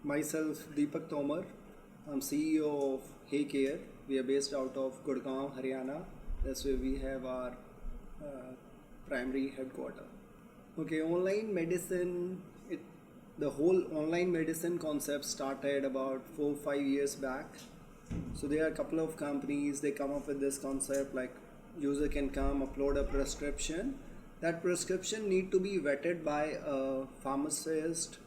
Myself, Deepak Tomar. I'm CEO of Heycare. We are based out of Gurgaon, Haryana. That's where we have our uh, primary headquarters. Okay, online medicine. The whole online medicine concept started about 4 5 years back. So there are a couple of companies. They come up with this concept like user can come upload a prescription. That prescription need to be vetted by a pharmacist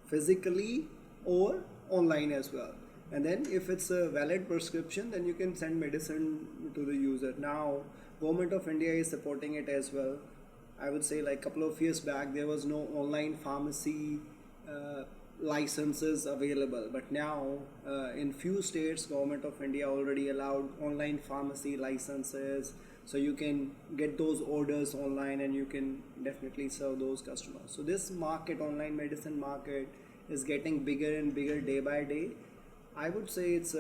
physically or online as well, and then if it's a valid prescription, then you can send medicine to the user. Now government of India is supporting it as well. I would say like couple of years back there was no online pharmacy uh, licenses available, but now in few states government of India already allowed online pharmacy licenses, so you can get those orders online and you can definitely serve those customers. So this market, online medicine market, is getting bigger and bigger day by day. I would say it's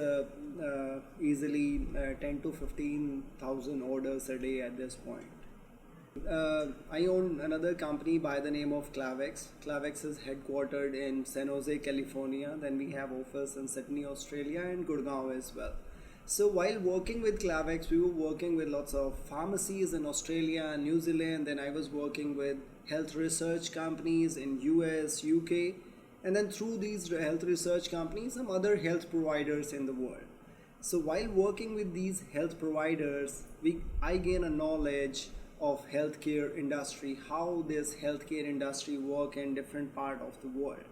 easily 10 to 15,000 orders a day at this point. I own another company by the name of Clavex. Clavex is headquartered in San Jose, California. Then we have office in Sydney, Australia, and Gurgaon as well. So while working with Clavex, we were working with lots of pharmacies in Australia and New Zealand. Then I was working with health research companies in US, UK, and then through these health research companies, some other health providers in the world. So while working with these health providers, I gain a knowledge of healthcare industry, how this healthcare industry work in different part of the world.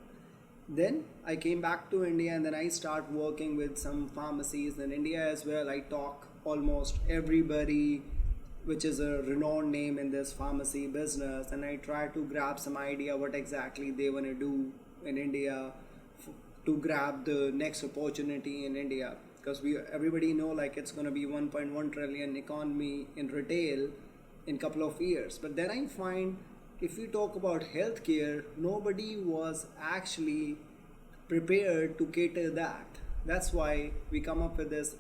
Then I came back to India and then I start working with some pharmacies in India as well. I talk almost everybody which is a renowned name in this pharmacy business, and I try to grab some idea what exactly they want to do in India to grab the next opportunity in India, because we everybody know like it's going to be 1.1 trillion economy in retail in couple of years. But then I find if we talk about healthcare, nobody was actually prepared to cater that. That's why we come up with this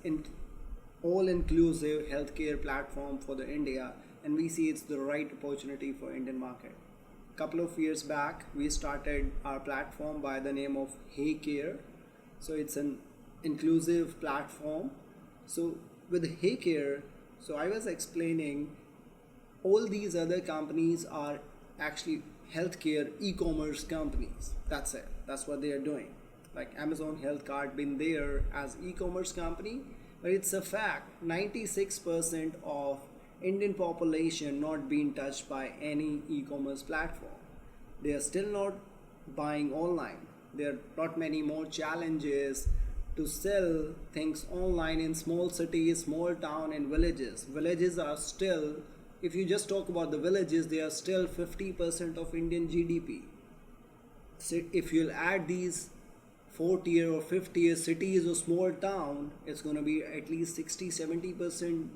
all-inclusive healthcare platform for the India, and we see it's the right opportunity for Indian market. Couple of years back, we started our platform by the name of Heycare. So it's an inclusive platform. So with Heycare, so I was explaining all these other companies are actually healthcare e-commerce companies. That's it. That's what they are doing. Like Amazon Health Card been there as e-commerce company, but it's a fact 96% of Indian population not being touched by any e-commerce platform. They are still not buying online. There are not many more challenges to sell things online in small cities, small town and villages. Villages are still, if you just talk about the villages, they are still 50% of Indian GDP. So if you'll add these 4th-tier or 5th-tier cities or small town, it's going to be at least 60-70%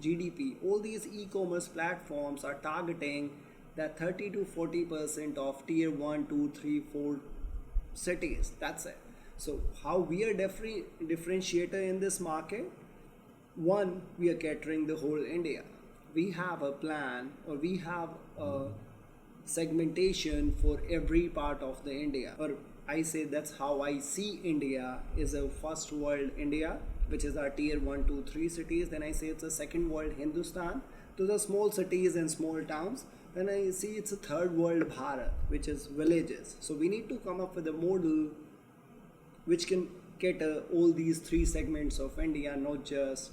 GDP. All these e-commerce platforms are targeting that 30 to 40% of tier 1, 2, 3, 4 cities. That's it. So how we are differentiator in this market? One, we are catering the whole India. We have a plan, or we have a segmentation for every part of the India, or I say that's how I see India is a first world India, which is our tier 1, 2, 3 cities. Then I say it's a second world Hindustan, to the small cities and small towns. Then I see it's a third world Bharat, which is villages. So we need to come up with a model which can cater all these three segments of India, not just,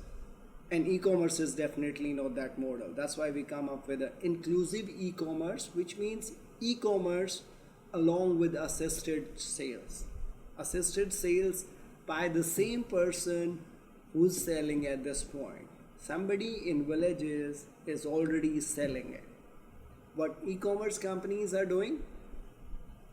and e-commerce is definitely not that model. That's why we come up with an inclusive e-commerce, which means e-commerce along with assisted sales. Assisted sales by the same person who's selling at this point. Somebody in villages is already selling it. What e-commerce companies are doing,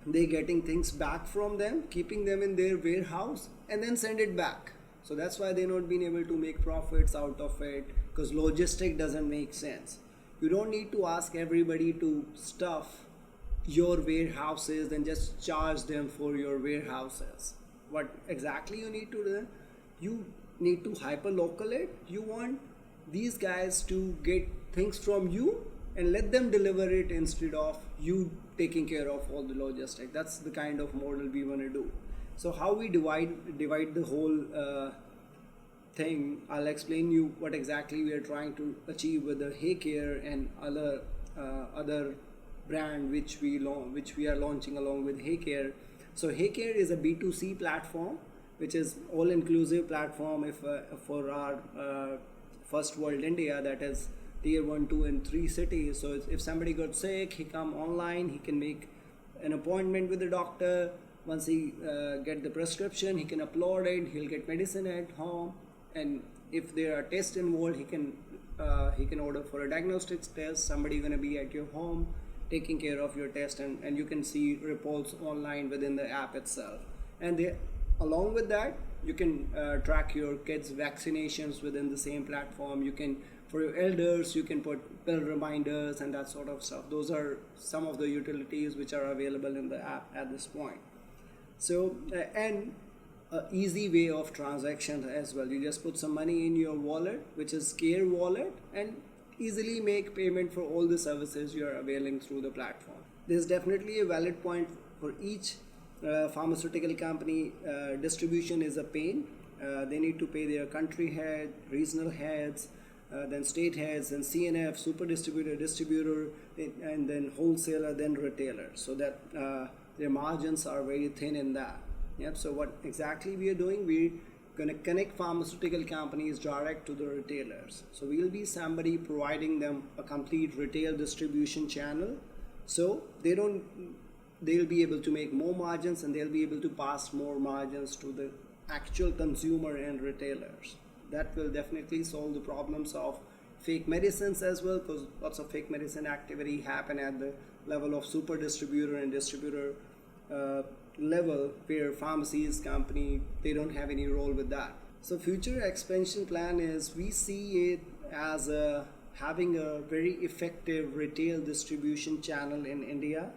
they're getting things back from them, keeping them in their warehouse, and then send it back. So that's why they're not being able to make profits out of it, because logistic doesn't make sense. You don't need to ask everybody to stuff your warehouses and just charge them for your warehouses. What exactly you need to do? You need to hyper local it. You want these guys to get things from you and let them deliver it instead of you taking care of all the logistics. That's the kind of model we want to do. So how we divide the whole thing, I'll explain you what exactly we are trying to achieve with the Heycare and other brand which we are launching along with Heycare. So Heycare is a B2C platform, which is all-inclusive platform for our first world India, that is tier 1, 2 and 3 cities. So if somebody got sick, he come online, he can make an appointment with the doctor. Once he get the prescription, he can upload it, he'll get medicine at home, and if there are tests involved, he can order for a diagnostics test. Somebody gonna be at your home taking care of your test, and you can see reports online within the app itself. And along with that, you can track your kids' vaccinations within the same platform. You can, for your elders, you can put pill reminders and that sort of stuff. Those are some of the utilities which are available in the app at this point. So and a easy way of transactions as well. You just put some money in your wallet, which is Care wallet, and easily make payment for all the services you are availing through the platform. There's definitely a valid point for each pharmaceutical company. Distribution is a pain. They need to pay their country head, regional heads, then state heads, and CNF, super distributor, and then wholesaler, then retailer. So that their margins are very thin in that. Yep. So what exactly we are doing? We're going to connect pharmaceutical companies direct to the retailers. So we'll be somebody providing them a complete retail distribution channel. So they'll be able to make more margins, and they'll be able to pass more margins to the actual consumer and retailers. That will definitely solve the problems of fake medicines as well, because lots of fake medicine activity happen at the level of super distributor and distributor level, where pharmacies company, they don't have any role with that. So future expansion plan is, we see it as having a very effective retail distribution channel in India,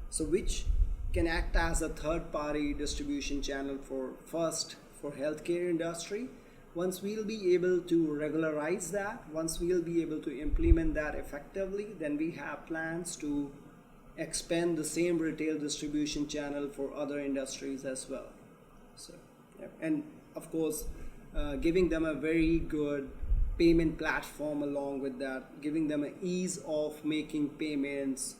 so which can act as a third party distribution channel for healthcare industry. Once we'll be able to regularize that, once we'll be able to implement that effectively, then we have plans to expand the same retail distribution channel for other industries as well. So, yeah. And of course, giving them a very good payment platform along with that, giving them an ease of making payments,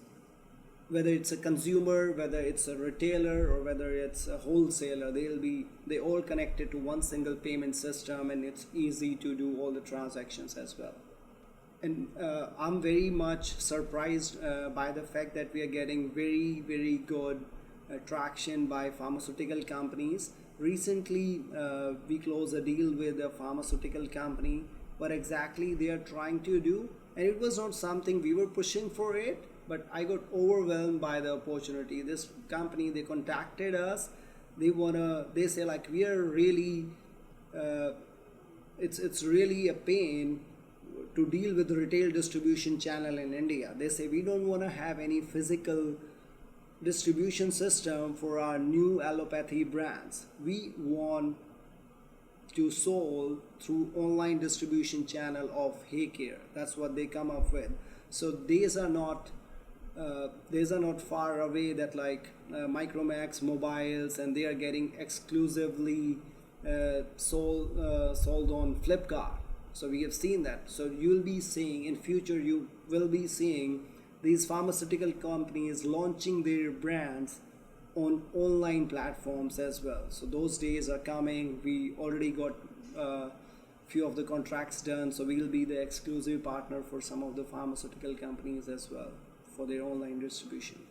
whether it's a consumer, whether it's a retailer, or whether it's a wholesaler, they all connected to one single payment system, and it's easy to do all the transactions as well. And I'm very much surprised by the fact that we are getting very, very good traction by pharmaceutical companies. Recently, we closed a deal with a pharmaceutical company. What exactly they are trying to do, and it was not something we were pushing for it, but I got overwhelmed by the opportunity. This company, they contacted us. They say like, we are really, it's really a pain to deal with the retail distribution channel in India. They say, we don't want to have any physical distribution system for our new allopathy brands. We want to sold through online distribution channel of Heycare. That's what they come up with. So these are not far away, that like Micromax mobiles, and they are getting exclusively sold on Flipkart. So we have seen that. So you'll be seeing in future, you will be seeing these pharmaceutical companies launching their brands on online platforms as well. So those days are coming. We already got few of the contracts done, so we will be the exclusive partner for some of the pharmaceutical companies as well for their online distribution.